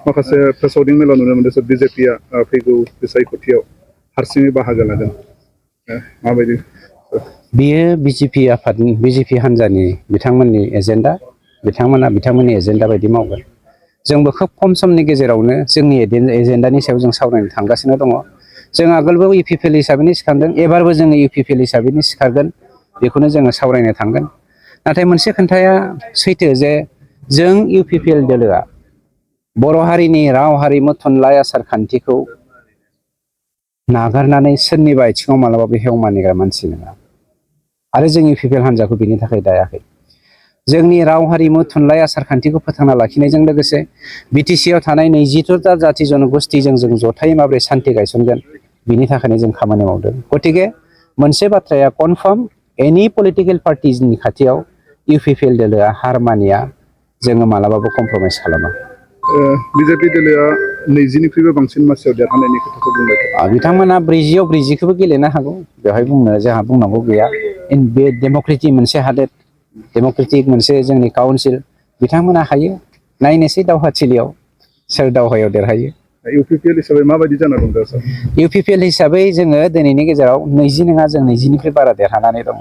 माखासे फोसावदिं मेलाव नुनो मोनदों बिजेपिआ फैगौ बिसायख'थियाव हारसिङै बाहागो लादों माबायदि बियो बिजेपि हान्जानि बिथांमोननि बिथांमोननि एजेन्डा बायदि मावगोन जोंबो खोब खम समनि गेजेरावनो जोंनि एजेन्डानि सायाव जों सावरायनो थांगासिनो दङ जों आगोलबो इउपिपिएल हिसाबैनो सिखारदों एबारबो जोङो इउपिपिएल हिसाबैनो सिखारगोन बेखौनो जोङो सावरायनो थांगोन नाथाय मोनसे खोथाया सैथो जे जों इउपिपिएल दोलोआ बर' हारिनि राव हारिमु थुनलाइ आसार खान्थिखौ नागारनानै सोरनिबा आथिङाव मालाबाबो हेव मानिग्रा मानसि नङा आरो जों इउपिपिएल हान्जाखौ बिनि थाखाय दायाखै जोंनि राव हारिमु थुनलाइ आसार खान्थिखौ फोथांना लाखिनायजों लोगोसे बिटिसिआव थानाय 22टा जाथि जनगोष्ठीजों जों जथायै माबोरै सान्थि गायसनगोन बिनि थाखायनो जों खामानि मावदों गतिके मोनसे बाथ्राया कनफार्म एनि पलिटिकेल पार्टिनि खाथियाव इउपिपिएल दोलोआ हार मानिया जोङो मालाबाबो कमप्रमाइस खालामा बिजेपि दोलोआ 20निख्रुइबो बांसिन मासियाव देरहानायनि खोथाखौ बुंबाय बिथांमोना 40आव 40खौबो गेलेनो हागौ बेवहाय जोंहा बुंनांगौ गैया बे डेम'क्रेटिक मोनसे हादोर डेम'क्रेटिक मोनसे जोंनि काउन्सिल बिथांमोना हायो नायनोसै दावहाथिलियाव सोर दावहायाव देरहायो इउपिपिएल हिसाबै माबायदि जाना दं दा सार इउपिपिएल हिसाबै जोङो दिनैनि गेजेराव 20 नङा जों 20निफ्राय बारा देरहानानै दङ